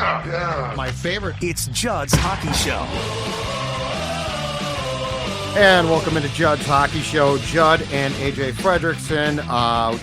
Yeah. My favorite. It's Judd's Hockey Show. And welcome into Judd's Hockey Show. Judd and AJ Fredrickson.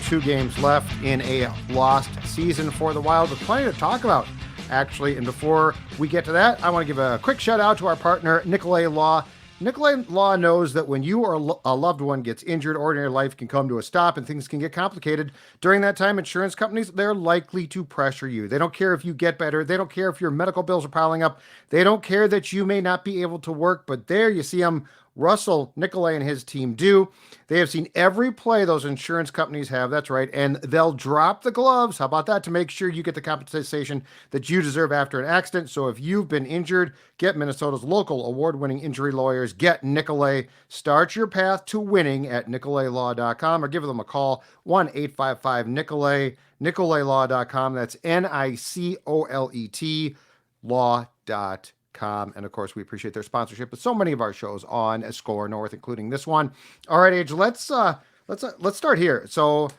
2 games left in a lost season for the Wild, but plenty to talk about, actually. And before we get to that, I want to give a quick shout out to our partner, Nicolay Law. Nicolay Law knows that when you or a loved one gets injured, ordinary life can come to a stop and things can get complicated. During that time, insurance companies, they're likely to pressure you. They don't care if you get better. They don't care if your medical bills are piling up. They don't care that you may not be able to work, but there you see them. Russell Nicolay and his team do. They have seen every play those insurance companies have. That's right. And they'll drop the gloves. How about that? To make sure you get the compensation that you deserve after an accident. So if you've been injured, get Minnesota's local award-winning injury lawyers. Get Nicolay. Start your path to winning at nicolaylaw.com or give them a call, 1-855-NICOLAY, nicolaylaw.com. That's NICOLET law.com. And of course, we appreciate their sponsorship with so many of our shows on Score North, including this one. All right, Age, let's start here. So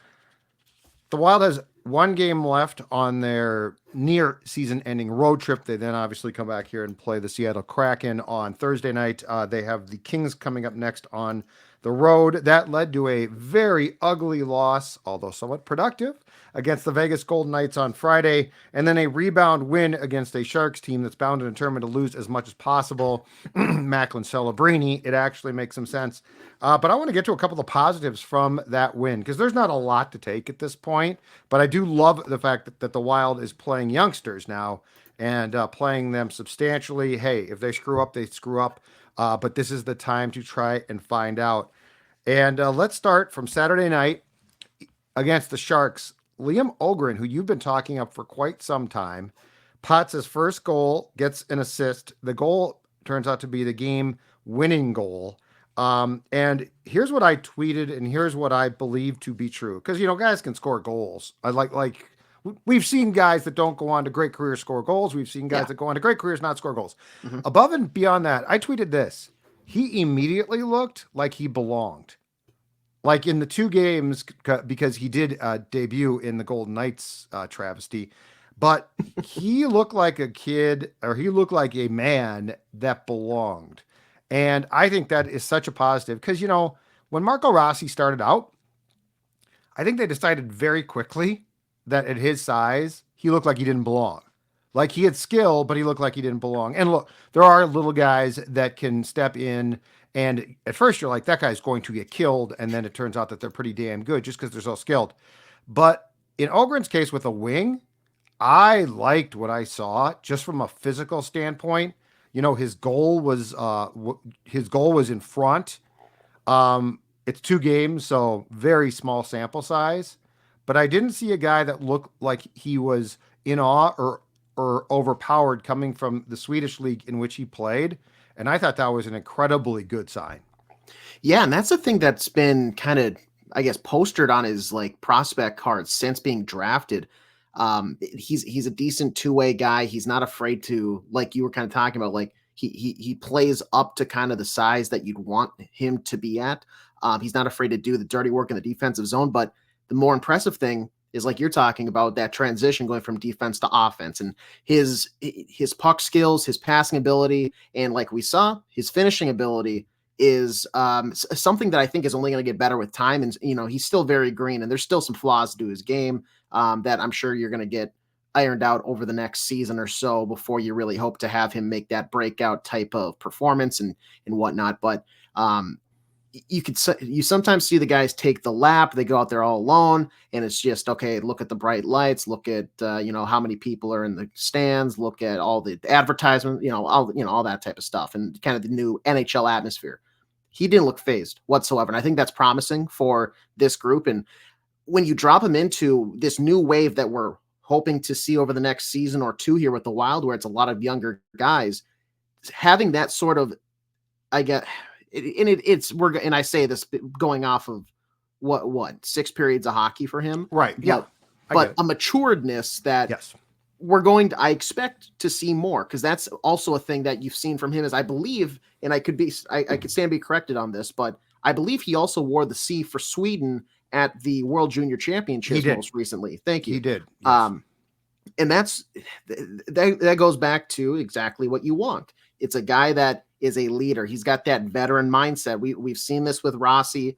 the Wild has 1 game left on their near season-ending road trip. They then obviously come back here and play the Seattle Kraken on Thursday night. They have the Kings coming up next on the road. That led to a very ugly loss, although somewhat productive, against the Vegas Golden Knights on Friday, and then a rebound win against a Sharks team that's bound and determined to lose as much as possible. Macklin Celebrini, it actually makes some sense. But I want to get to a couple of positives from that win, because there's not a lot to take at this point, but I do love the fact that the Wild is playing youngsters now and playing them substantially. Hey, if they screw up, they screw up. But this is the time to try and find out. And let's start from Saturday night against the Sharks. Liam Ohgren, who you've been talking up for quite some time, pots his first goal, gets an assist. The goal turns out to be the game-winning goal. And here's what I tweeted, and here's what I believe to be true. Because, guys can score goals. We've seen guys that don't go on to great careers score goals. We've seen guys that go on to great careers not score goals. Mm-hmm. Above and beyond that, I tweeted this. He immediately looked like he belonged. Like in the 2 games, because he did debut in the Golden Knights travesty, but he looked like a kid, or he looked like a man that belonged. And I think that is such a positive because, when Marco Rossi started out, I think they decided very quickly that at his size, he looked like he didn't belong. Like he had skill, but he looked like he didn't belong. And look, there are little guys that can step in, and at first you're like, that guy's going to get killed, and then it turns out that they're pretty damn good just because they're so skilled. But in Ogren's case with a wing, I liked what I saw just from a physical standpoint. His goal was in front. It's 2 games, so very small sample size. But I didn't see a guy that looked like he was in awe or overpowered coming from the Swedish league in which he played. And I thought that was an incredibly good sign. Yeah, and that's the thing that's been kind of, I guess, postered on his prospect card since being drafted. He's a decent 2-way guy. He's not afraid to, like you were kind of talking about, he plays up to kind of the size that you'd want him to be at. He's not afraid to do the dirty work in the defensive zone, but the more impressive thing is, like you're talking about, that transition going from defense to offense, and his puck skills, his passing ability, and like we saw, his finishing ability is something that I think is only going to get better with time. And, he's still very green, and there's still some flaws to his game that I'm sure you're going to get ironed out over the next season or so before you really hope to have him make that breakout type of performance and whatnot. But you sometimes see the guys take the lap, they go out there all alone, and it's just, okay, look at the bright lights, look at, how many people are in the stands, look at all the advertisement, all that type of stuff, and kind of the new NHL atmosphere. He didn't look phased whatsoever. And I think that's promising for this group. And when you drop him into this new wave that we're hoping to see over the next season or 2 here with the Wild, where it's a lot of younger guys, having that sort of, I get, and I say this going off of what 6 periods of hockey for him, right? Yeah, but a maturedness that yes, I expect to see more, because that's also a thing that you've seen from him. Is I believe, and I could stand to be corrected on this, but I believe he also wore the C for Sweden at the World Junior Championships most recently. Thank you. He did. Yes. And that goes back to exactly what you want. It's a guy that is a leader. He's got that veteran mindset. We've seen this with Rossi.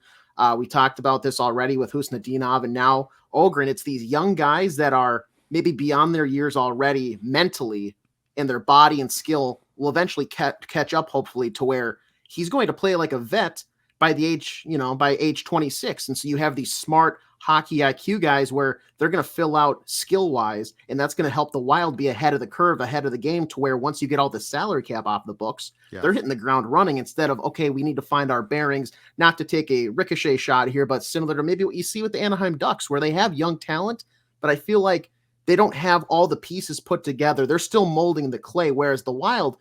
We talked about this already with Khusnutdinov and now Ohgren. It's these young guys that are maybe beyond their years already mentally, and their body and skill will eventually catch up, hopefully, to where he's going to play like a vet by age 26. And so you have these smart hockey IQ guys where they're going to fill out skill wise, and that's going to help the Wild be ahead of the curve, ahead of the game, to where once you get all the salary cap off the books, they're hitting the ground running instead of, okay, we need to find our bearings, not to take a ricochet shot here, but similar to maybe what you see with the Anaheim Ducks, where they have young talent, but I feel like they don't have all the pieces put together. They're still molding the clay, whereas the Wild,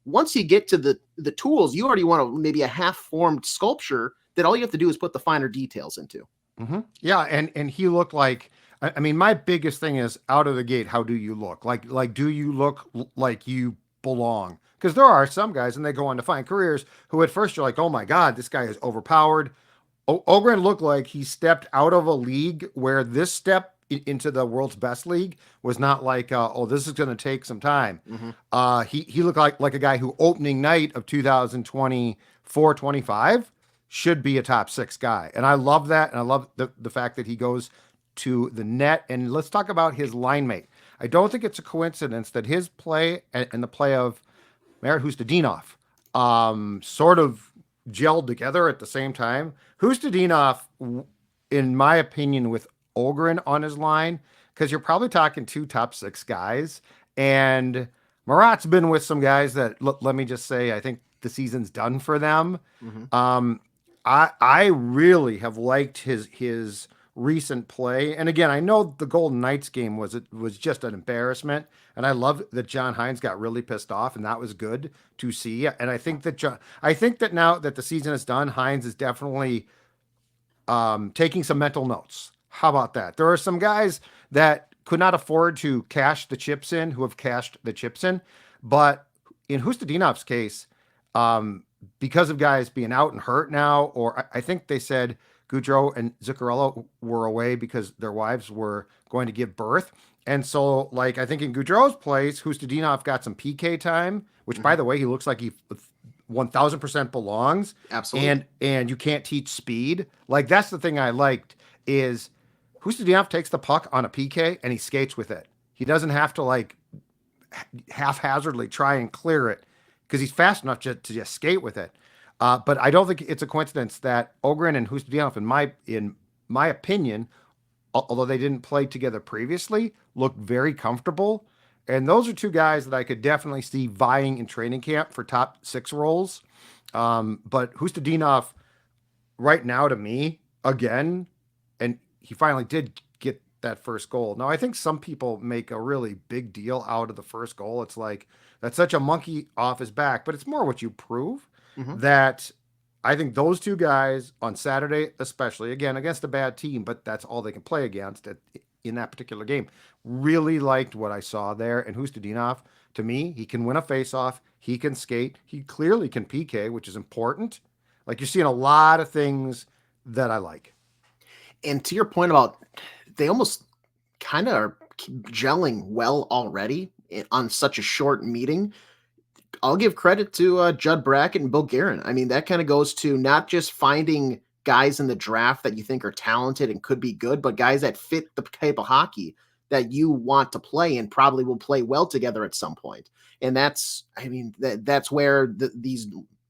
once you get to the tools, you already want maybe a half-formed sculpture that all you have to do is put the finer details into. Mm-hmm. Yeah, and he looked like, I mean, my biggest thing is out of the gate, how do you look? Like do you look like you belong? Because there are some guys, and they go on to find careers, who at first you're like, oh my God, this guy is overpowered. Ohgren looked like he stepped out of a league where this step into the world's best league was not like, oh, this is going to take some time. Mm-hmm. He looked like a guy who opening night of 2024-25 should be a top 6 guy. And I love that. And I love the fact that he goes to the net. And let's talk about his line mate. I don't think it's a coincidence that his play and the play of Marat Khusnutdinov sort of gelled together at the same time. Khusnutdinov, in my opinion, with Ohgren on his line, because you're probably talking 2 top 6 guys. And Marat's been with some guys that, let me just say, I think the season's done for them. Mm-hmm. I really have liked his recent play. And again, I know the Golden Knights game was just an embarrassment. And I love that John Hines got really pissed off, and that was good to see. And I think that now that the season is done, Hines is definitely taking some mental notes. How about that? There are some guys that could not afford to cash the chips in who have cashed the chips in. But in Khusnutdinov's case, because of guys being out and hurt now, or I think they said Gaudreau and Zuccarello were away because their wives were going to give birth. And so, like, I think in Gaudreau's place, Khusnutdinov got some PK time, which, mm-hmm. by the way, he looks like he 1,000% belongs. Absolutely. And you can't teach speed. Like, that's the thing I liked is Khusnutdinov takes the puck on a PK and he skates with it. He doesn't have to, like, haphazardly try and clear it because he's fast enough to just skate with it. But I don't think it's a coincidence that Ohgren and Khusnutdinov, in my opinion, although they didn't play together previously, look very comfortable. And those are 2 guys that I could definitely see vying in training camp for top 6 roles. But Khusnutdinov, right now, to me, again, and he finally did get that first goal. Now, I think some people make a really big deal out of the first goal. It's like, that's such a monkey off his back, but it's more what you prove. Mm-hmm. That I think those 2 guys on Saturday, especially, again, against a bad team, but that's all they can play against in that particular game, really liked what I saw there. And Khusnutdinov, to me, he can win a faceoff. He can skate. He clearly can PK, which is important. Like, you're seeing a lot of things that I like. And to your point about they almost kind of are gelling well already on such a short meeting, I'll give credit to Judd Brackett and Bill Guerin. I mean, that kind of goes to not just finding guys in the draft that you think are talented and could be good, but guys that fit the type of hockey that you want to play and probably will play well together at some point. And that's where these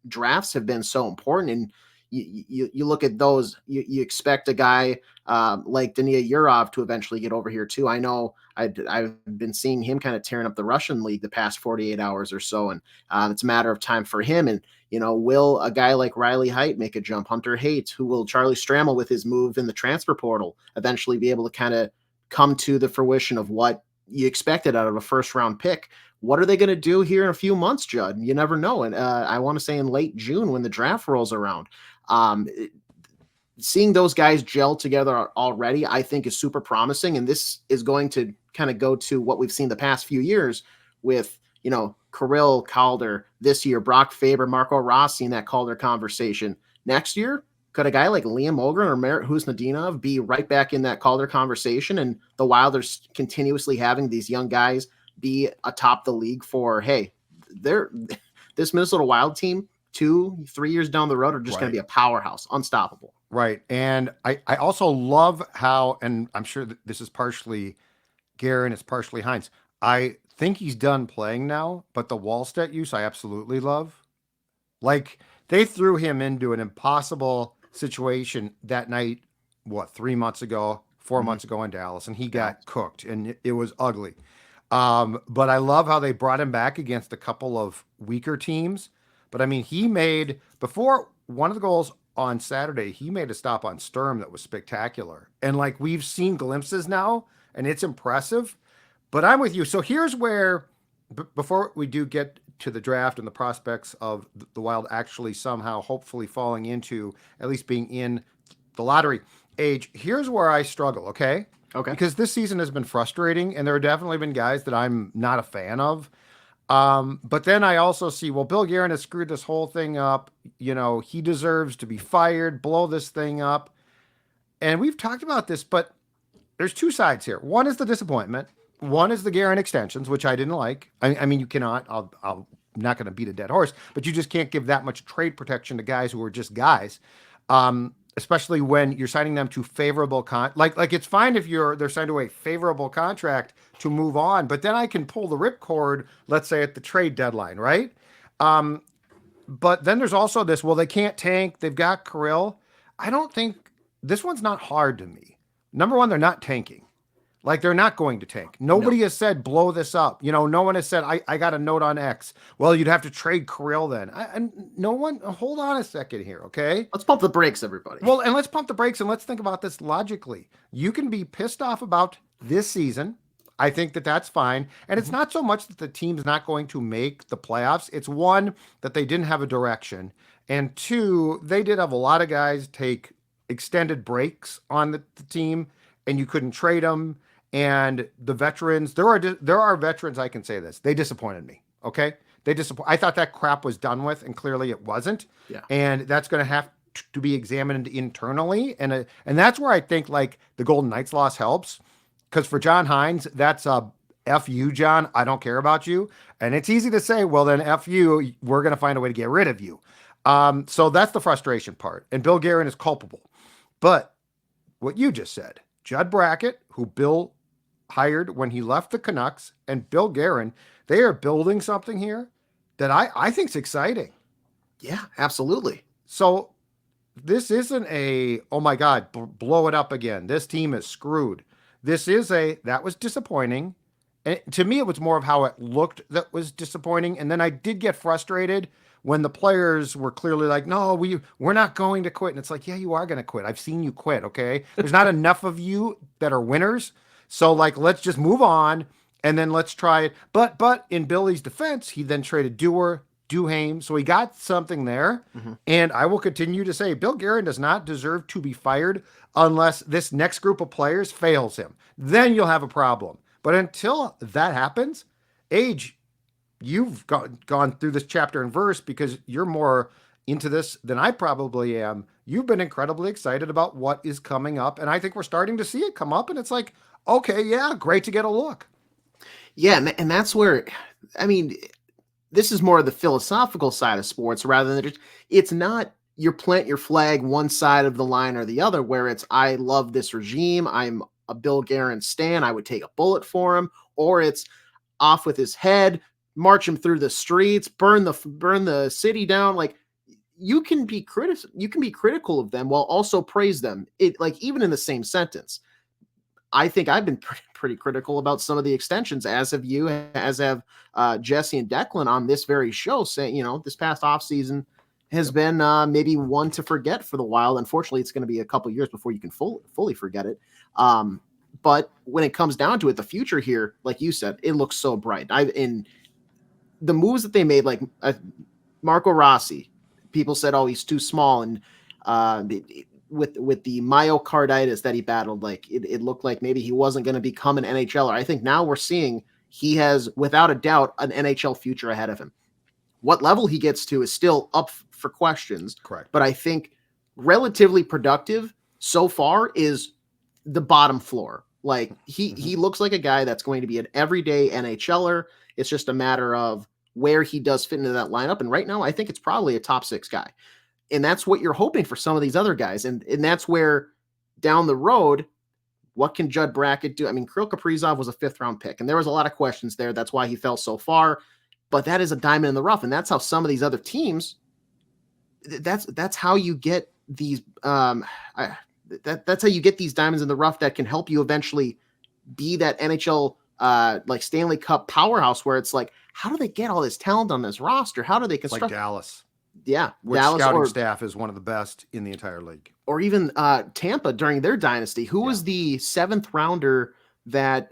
drafts have been so important. And you look at those, you expect a guy like Dania Yurov to eventually get over here too. I know I've been seeing him kind of tearing up the Russian league the past 48 hours or so. And it's a matter of time for him. And, will a guy like Riley Heidt make a jump? Hunter Haight, who will Charlie Stramel with his move in the transfer portal eventually be able to kind of come to the fruition of what you expected out of a first round pick? What are they going to do here in a few months, Judd? You never know. And I want to say in late June when the draft rolls around. Seeing those guys gel together already, I think is super promising. And this is going to kind of go to what we've seen the past few years with, Kirill, Calder this year, Brock Faber, Marco Rossi in that Calder conversation. Next year, Could a guy like Liam Ohgren or Marat Khusnutdinov be right back in that Calder conversation, and the Wild are continuously having these young guys be atop the league for, hey, this Minnesota Wild team 2-3 years down the road are just going to be a powerhouse, unstoppable. Right. And I also love how, and I'm sure that this is partially Guerin, it's partially Hines. I think he's done playing now, but the Wallstedt use I absolutely love. Like, they threw him into an impossible situation that night, 3 months ago, 4 months ago in Dallas, and he got cooked, and it was ugly. But I love how they brought him back against a couple of weaker teams. But I mean, he made, before one of the goals on Saturday, he made a stop on Sturm that was spectacular. And like, we've seen glimpses now, and it's impressive. But I'm with you. So here's where, before we do get to the draft and the prospects of the Wild actually somehow hopefully falling into at least being in the lottery age, here's where I struggle, okay? Okay. Because this season has been frustrating, and there have definitely been guys that I'm not a fan of. But then I also see, well, Bill Guerin has screwed this whole thing up. You know, he deserves to be fired, blow this thing up. And we've talked about this, but there's two sides here. One is the disappointment. One is the Guerin extensions, which I didn't like. I mean, you cannot, I'm not going to beat a dead horse, but you just can't give that much trade protection to guys who are just guys. Especially when you're signing them to favorable like it's fine if they're signed to a favorable contract to move on, but then I can pull the ripcord, let's say at the trade deadline, right? But then there's also this, well, they can't tank. They've got Kirill. I don't think this one's not hard to me. Number one, they're not tanking. Like, they're not going to tank. Nobody has said, blow this up. You know, no one has said, I got a note on X. Well, you'd have to trade Kirill then. And no one, hold on a second here, okay? Let's pump the brakes, everybody. Well, and let's pump the brakes, and let's think about this logically. You can be pissed off about this season. I think that that's fine. And it's not so much that the team's not going to make the playoffs. It's one, that they didn't have a direction. And two, they did have a lot of guys take extended breaks on the team, and you couldn't trade them. And the veterans, there are veterans, I can say this, they disappointed me, okay? I thought that crap was done with, and clearly it wasn't. Yeah. And that's going to have to be examined internally. And that's where I think, like, the Golden Knights loss helps. Because for John Hines, that's a F you, John, I don't care about you. And it's easy to say, well, then F you, we're going to find a way to get rid of you. So that's the frustration part. And Bill Guerin is culpable. But what you just said, Judd Brackett, who Bill hired when he left the Canucks, and Bill Guerin, they are building something here that I think is exciting. Yeah, absolutely. So this isn't a, oh my God, blow it up again. This team is screwed. This is that was disappointing. And to me, it was more of how it looked that was disappointing. And then I did get frustrated when the players were clearly like, no, we're not going to quit. And it's like, yeah, you are going to quit. I've seen you quit, okay? There's not enough of you that are winners. So, like, let's just move on, and then let's try it. But in Billy's defense, he then traded Duhaime, so he got something there. Mm-hmm. And I will continue to say, Bill Guerin does not deserve to be fired unless this next group of players fails him. Then you'll have a problem. But until that happens, Age, you've gone through this chapter and verse because you're more into this than I probably am. You've been incredibly excited about what is coming up, and I think we're starting to see it come up, and it's like, okay, yeah, great to get a look. Yeah, and that's where, I mean, this is more of the philosophical side of sports rather than it's not you plant your flag one side of the line or the other, where it's, I love this regime, I'm a Bill Guerin stan, I would take a bullet for him, or it's off with his head, march him through the streets, burn the city down. Like, you can be critical of them while also praise them. It, like, even in the same sentence. I think I've been pretty critical about some of the extensions, as have you, as have Jesse and Declan on this very show, saying, you know, this past offseason has been maybe one to forget for the Wild. Unfortunately, it's going to be a couple years before you can fully forget it. But when it comes down to it, the future here, like you said, it looks so bright. In the moves that they made, like Marco Rossi, people said, oh, he's too small, and with the myocarditis that he battled, like it looked like maybe he wasn't going to become an NHLer. I think now we're seeing he has, without a doubt, an NHL future ahead of him. What level he gets to is still up for questions. Correct. But I think relatively productive so far is the bottom floor. Like he looks like a guy that's going to be an everyday NHLer. It's just a matter of where he does fit into that lineup. And right now, I think it's probably a top 6 guy. And that's what you're hoping for some of these other guys. And that's where down the road, what can Judd Brackett do? I mean, Kirill Kaprizov was a 5th round pick, and there was a lot of questions there. That's why he fell so far. But that is a diamond in the rough, and that's how some of these other teams. That's how you get these. That's how you get these diamonds in the rough that can help you eventually be that NHL like Stanley Cup powerhouse. Where it's like, how do they get all this talent on this roster? How do they construct? Like Dallas. Yeah, which Dallas scouting staff is one of the best in the entire league. Or even Tampa during their dynasty. Who was the 7th rounder that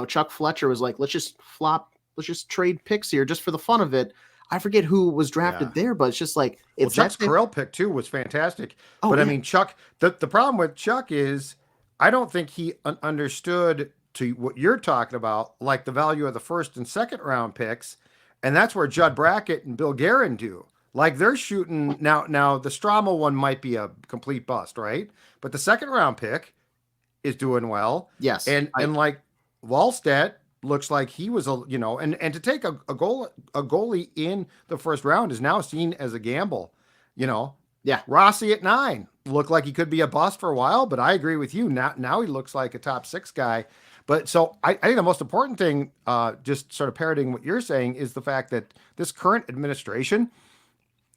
Chuck Fletcher was like, let's just trade picks here just for the fun of it. I forget who was drafted there, but it's just like Chuck's Kirill pick too was fantastic. But I mean, Chuck, the problem with Chuck is I don't think he understood to what you're talking about, like the value of the 1st and 2nd round picks, and that's where Judd Brackett and Bill Guerin do. Like they're shooting now the Strama one might be a complete bust, right? But the 2nd round pick is doing well. Yes. And like Wallstedt looks like he was and to take a goalie in the 1st round is now seen as a gamble, Yeah. Rossi at 9 looked like he could be a bust for a while, but I agree with you. Now he looks like a top 6 guy. But so I think the most important thing, just sort of parroting what you're saying, is the fact that this current administration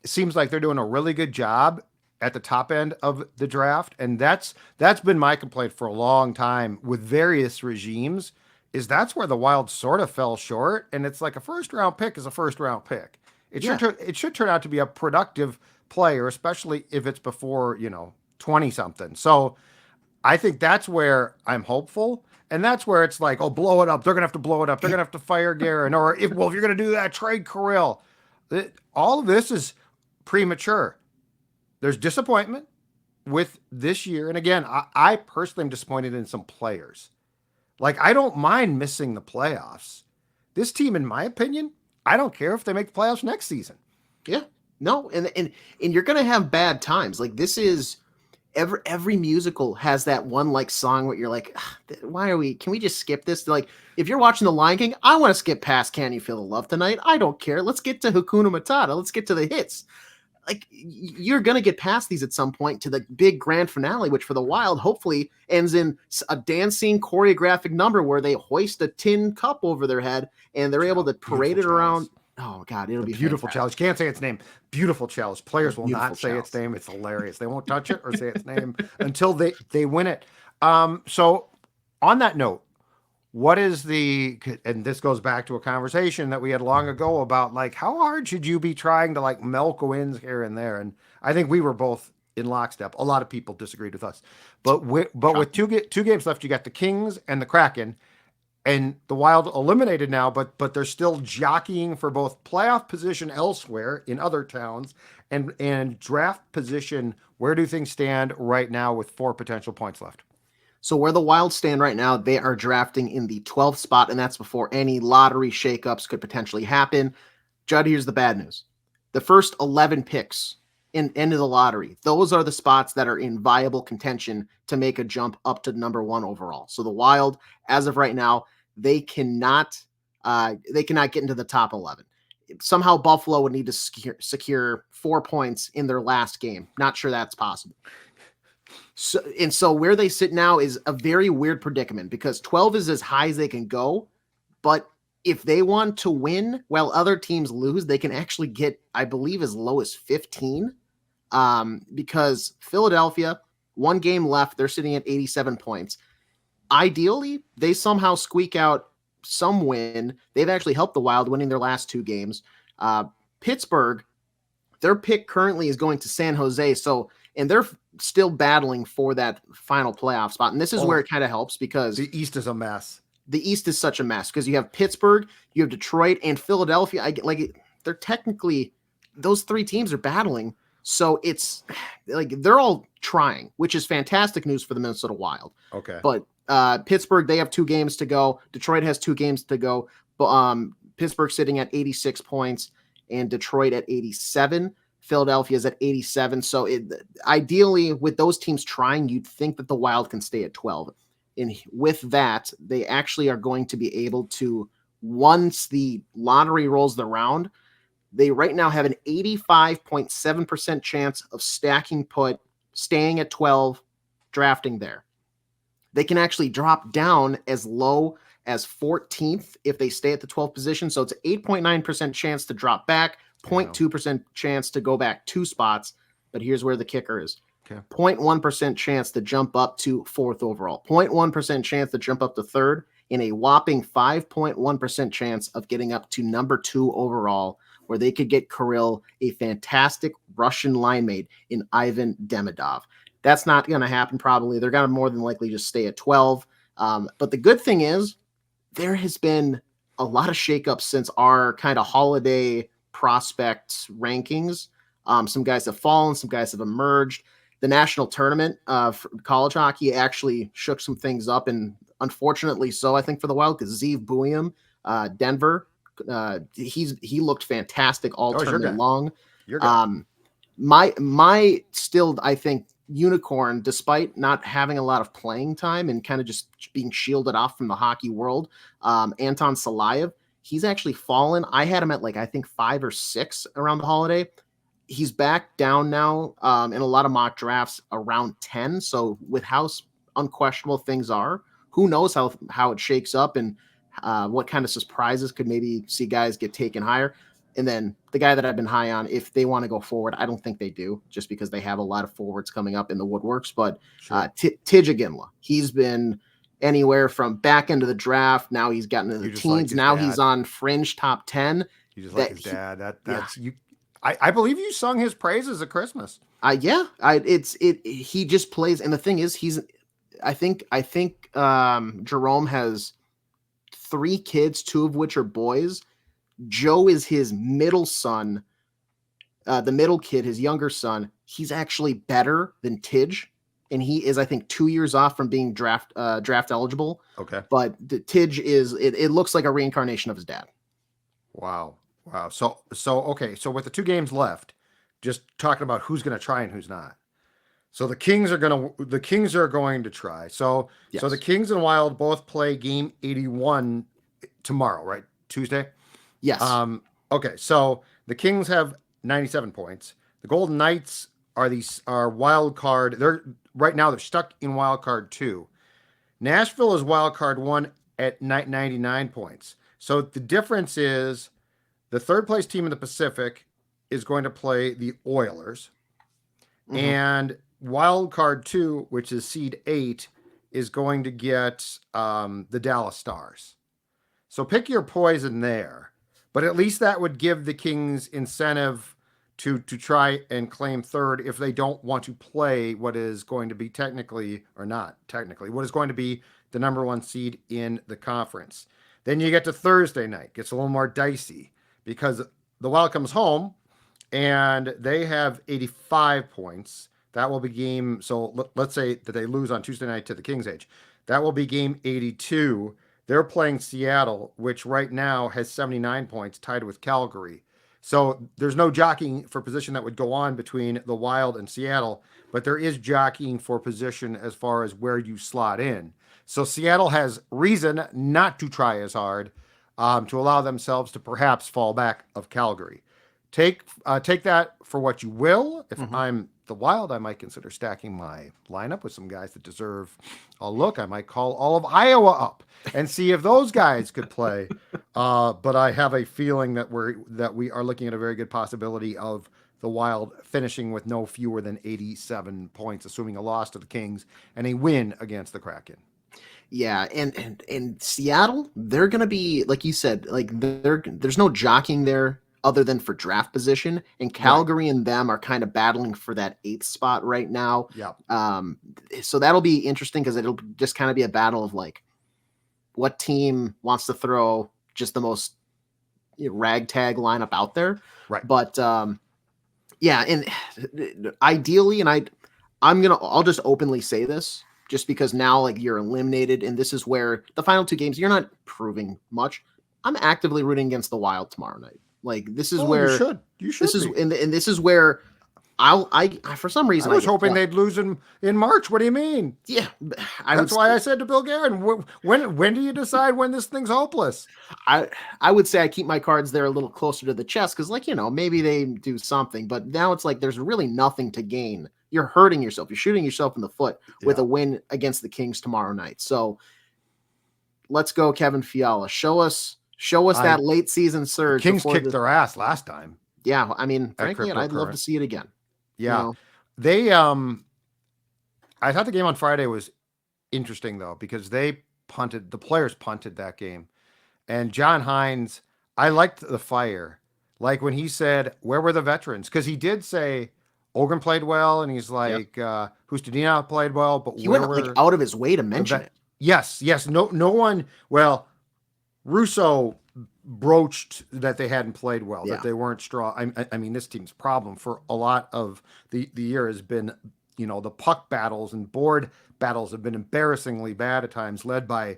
seems like they're doing a really good job at the top end of the draft. And that's been my complaint for a long time with various regimes, is that's where the Wild sort of fell short. And it's like a 1st round pick is a 1st round pick. It should turn out to be a productive player, especially if it's before, 20 something. So I think that's where I'm hopeful. And that's where it's like, oh, blow it up. They're going to have to blow it up. They're going to have to fire Guerin. Or if you're going to do that, trade Kirill. All of this is premature. There's disappointment with this year. And again, I personally am disappointed in some players. Like, I don't mind missing the playoffs. This team, in my opinion, I don't care if they make the playoffs next season. Yeah. No, and you're going to have bad times. Like, this is every musical has that one like song where you're like, can we just skip this? Like, if you're watching The Lion King, I want to skip past Can You Feel the Love Tonight? I don't care. Let's get to Hakuna Matata. Let's get to the hits. Like, you're going to get past these at some point to the big grand finale, which for the Wild hopefully ends in a dancing choreographic number where they hoist a tin cup over their head and they're able to parade it around. Oh God, it'll be beautiful fantastic. challenge. Can't say its name. Beautiful challenge. Players will not say its name. It's hilarious. They won't touch it or say its name until they win it. So on that note, what is and this goes back to a conversation that we had long ago about like, how hard should you be trying to like milk wins here and there? And I think we were both in lockstep. A lot of people disagreed with us, but with two games left, you got the Kings and the Kraken. And the Wild eliminated now, but they're still jockeying for both playoff position elsewhere in other towns and draft position. Where do things stand right now with 4 potential points left? So where the Wild stand right now, they are drafting in the 12th spot, and that's before any lottery shakeups could potentially happen. Judd, here's the bad news. The first 11 picks into the lottery, those are the spots that are in viable contention to make a jump up to number 1 overall. So the Wild, as of right now, they cannot get into the top 11. Somehow Buffalo would need to secure 4 points in their last game. Not sure that's possible. So where they sit now is a very weird predicament because 12 is as high as they can go, but if they want to win while other teams lose, they can actually get, I believe, as low as 15. Because Philadelphia, 1 game left, they're sitting at 87 points. Ideally, they somehow squeak out some win. They've actually helped the Wild winning their last 2 games. Pittsburgh, their pick currently is going to San Jose. And they're still battling for that final playoff spot. And this is where it kind of helps because the East is a mess. The East is such a mess because you have Pittsburgh, you have Detroit, and Philadelphia. They're technically, those 3 teams are battling. So it's like they're all trying, which is fantastic news for the Minnesota Wild. Okay. But Pittsburgh, they have 2 games to go. Detroit has 2 games to go. But Pittsburgh sitting at 86 points and Detroit at 87. Philadelphia's at 87. So ideally, with those teams trying, you'd think that the Wild can stay at 12. And with that, they actually are going to be able to, once the lottery rolls around, they right now have an 85.7% chance of staying at 12, drafting there. They can actually drop down as low as 14th if they stay at the 12th position. So it's an 8.9% chance to drop back, 0.2% chance to go back 2 spots. But here's where the kicker is. Okay. 0.1% chance to jump up to 4th overall, 0.1% chance to jump up to 3rd, and a whopping 5.1% chance of getting up to number 2 overall, where they could get Kirill, a fantastic Russian line mate in Ivan Demidov. That's not going to happen probably. They're going to more than likely just stay at 12. But the good thing is there has been a lot of shakeups since our kind of holiday prospect rankings. Some guys have fallen, some guys have emerged. The national tournament for college hockey actually shook some things up, and unfortunately so, I think, for the Wild, because Zeev Buium, Denver, he looked fantastic all tournament long. My still, I think, unicorn, despite not having a lot of playing time and kind of just being shielded off from the hockey world, Anton Salayev, he's actually fallen. I had him at I think 5 or 6 around the holiday. He's back down now in a lot of mock drafts around 10. So with how unquestionable things are, who knows how it shakes up and what kind of surprises could maybe see guys get taken higher. And then the guy that I've been high on, if they want to go forward, I don't think they do, just because they have a lot of forwards coming up in the woodworks. But Tij Iginla, he's been anywhere from back into the draft. Now he's gotten into the teens. Now he's on fringe top 10. You just like his dad. That's you. I believe you sung his praises at Christmas. He just plays. And the thing is, I think Jerome has 3 kids, 2 of which are boys. Joe is his middle son. The middle kid, his younger son, he's actually better than Tij. And he is, I think, 2 years off from being draft eligible. Okay. But Tij is, it looks like a reincarnation of his dad. Wow. So okay. So with the 2 games left, just talking about who's going to try and who's not. So the Kings are going to try. So yes. So the Kings and Wild both play game 81 tomorrow, right? Tuesday? Yes. Okay. So the Kings have 97 points. The Golden Knights are wild card. They're stuck in wild card 2. Nashville is wild card 1 at 99 points. So the difference is the 3rd place team in the Pacific is going to play the Oilers. Mm-hmm. And wild card 2, which is seed 8, is going to get the Dallas Stars. So pick your poison there. But at least that would give the Kings incentive to try and claim 3rd if they don't want to play what is going to be what is going to be the number 1 seed in the conference. Then you get to Thursday night. Gets a little more dicey because the Wild comes home and they have 85 points. That will be game. So let's say that they lose on Tuesday night to the Kings Age. That will be game 82. They're playing Seattle, which right now has 79 points, tied with Calgary. So there's no jockeying for position that would go on between the Wild and Seattle, but there is jockeying for position as far as where you slot in. So Seattle has reason not to try as hard to allow themselves to perhaps fall back of Calgary. Take that for what you will. If I'm the Wild, I might consider stacking my lineup with some guys that deserve a look. I might call all of Iowa up and see if those guys could play. But I have a feeling that we are looking at a very good possibility of the Wild finishing with no fewer than 87 points, assuming a loss to the Kings and a win against the Kraken. Yeah, and Seattle, they're going to be, like you said, there's no jockeying there other than for draft position, and Calgary and them are kind of battling for that 8th spot right now. Yeah. So that'll be interesting because it'll just kind of be a battle of what team wants to throw just the most ragtag lineup out there. Right. But yeah, and ideally, and I'll just openly say this, just because now you're eliminated, and this is where the final 2 games you're not proving much. I'm actively rooting against the Wild tomorrow night. Like this is Oh, where you should this is, be. and this is where I for some I reason was get hoping flat. they'd lose in March. What do you mean? Yeah, I That's would. why I said to Bill Guerin, when do you decide when this thing's hopeless? I would say I keep my cards there a little closer to the chest because, like, maybe they do something, but now it's like there's really nothing to gain. You're hurting yourself. You're shooting yourself in the foot with Yeah. a win against the Kings tomorrow night. So let's go, Kevin Fiala. Show us that late season surge. Kings kicked their ass last time. Yeah, I mean, frankly, I'd love Cryptocurrency. to see it again. Yeah, they I thought the game on Friday was interesting though because the players punted that game, and John Hines, I liked the fire, like when he said, "Where were the veterans?" Because he did say Ohgren played well, and he's like, Khusnutdinov played well, but he went like out of his way to mention it. Yes, no one. Well, Russo broached that they hadn't played well, that they weren't strong. I mean, this team's problem for a lot of the year has been, the puck battles and board battles have been embarrassingly bad at times, led by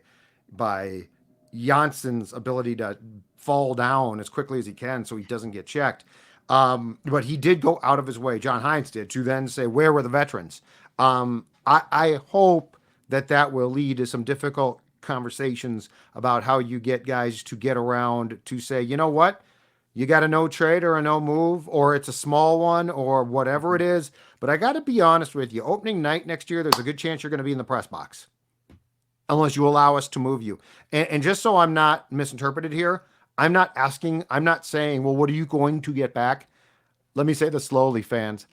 Janssen's ability to fall down as quickly as he can so he doesn't get checked. But he did go out of his way, John Hines did, to then say, where were the veterans? I hope that will lead to some difficult conversations about how you get guys to get around to say, you know what, you got a no trade or a no move, or it's a small one or whatever it is. But I got to be honest with you, opening night next year, there's a good chance you're going to be in the press box unless you allow us to move you. And just so I'm not misinterpreted here, I'm not saying, well, what are you going to get back? Let me say this slowly, fans.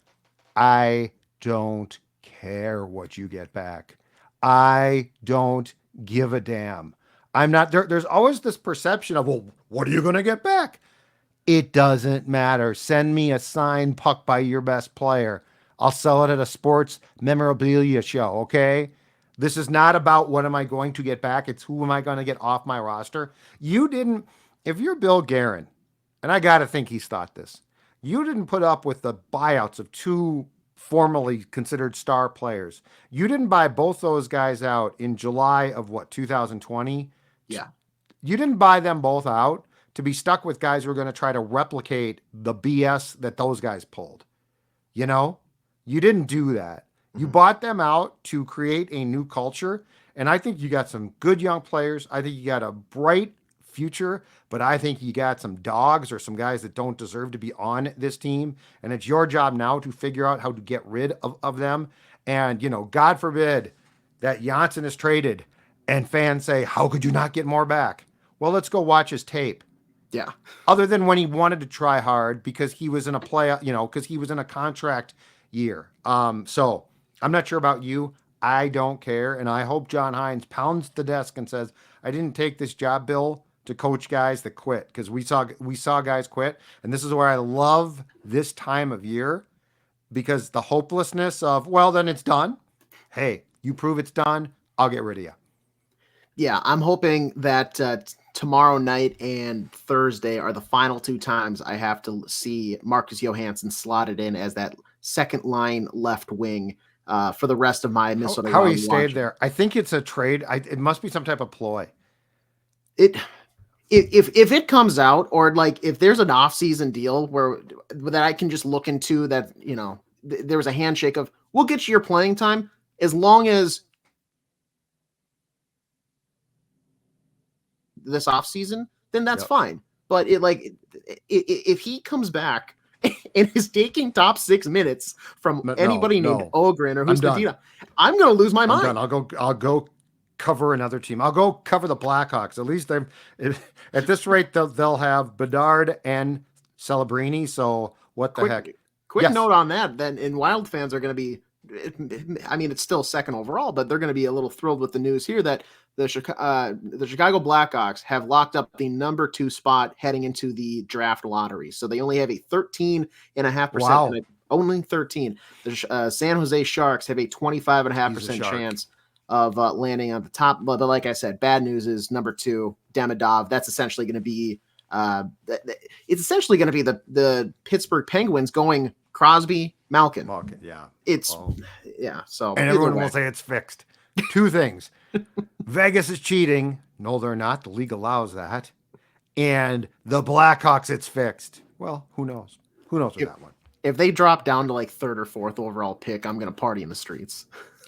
I don't care what you get back. I don't give a damn. I'm not there. There's always this perception of, well, what are you going to get back? It doesn't matter. Send me a signed puck by your best player. I'll sell it at a sports memorabilia show. Okay. This is not about what am I going to get back. It's who am I going to get off my roster. If you're Bill Guerin, and I got to think he's thought this, you didn't put up with the buyouts of two formerly considered star players. You didn't buy both those guys out in July of 2020? Yeah. You didn't buy them both out to be stuck with guys who are going to try to replicate the BS that those guys pulled. You didn't do that. You bought them out to create a new culture. And I think you got some good young players. I think you got a bright future, but I think you got some dogs or some guys that don't deserve to be on this team. And it's your job now to figure out how to get rid of them. And, God forbid that Janssen is traded and fans say, how could you not get more back? Well, let's go watch his tape. Yeah. Other than when he wanted to try hard because he was in a because he was in a contract year. So I'm not sure about you. I don't care. And I hope John Hines pounds the desk and says, I didn't take this job, Bill, to coach guys that quit, because we saw guys quit. And this is where I love this time of year, because the hopelessness of, well, then it's done. Hey, you prove it's done, I'll get rid of you. Yeah, I'm hoping that tomorrow night and Thursday are the final two times I have to see Marcus Johansson slotted in as that second line left wing for the rest of my Minnesota. How he stayed there. I think it's a trade. It must be some type of ploy. If it comes out, or like if there's an off-season deal that I can just look into, that there was a handshake of, we'll get you your playing time as long as this off-season, then that's fine. But if he comes back and is taking top 6 minutes from anybody named Ohgren or Khusnutdinov, I'm going to lose my mind. I'll go cover another team. I'll go cover the Blackhawks. At least at this rate, they'll have Bedard and Celebrini. So what the heck? Quick note on that. Then, and Wild fans are going to be, I mean, it's still second overall, but they're going to be a little thrilled with the news here that the Chicago Blackhawks have locked up the number 2 spot heading into the draft lottery. So they only have a 13.5%. Wow. Only 13. The San Jose Sharks have a 25.5% chance of landing on the top. But like I said, bad news is number 2, Demidov. That's essentially going to be it's essentially going to be the Pittsburgh Penguins going Crosby, Malkin. Yeah. So and everyone will say it's fixed. 2 things. Vegas is cheating. No, they're not. The league allows that. and the Blackhawks, it's fixed. Well, who knows? Who knows with that one? If they drop down to like 3rd or 4th overall pick, I'm going to party in the streets.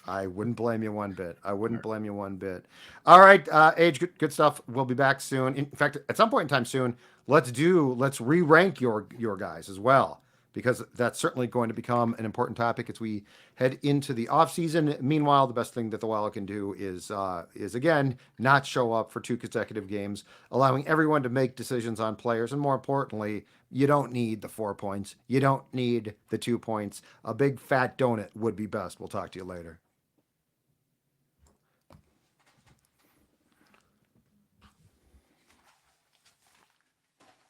I wouldn't blame you one bit. Blame you one bit. All right, Age, good stuff. We'll be back soon. In fact, at some point in time soon, let's re-rank your guys as well, because that's certainly going to become an important topic as we head into the offseason. Meanwhile, the best thing that the Wild can do is again, not show up for 2 consecutive games, allowing everyone to make decisions on players. And more importantly, you don't need the 4 points. You don't need the 2 points. A big fat donut would be best. We'll talk to you later.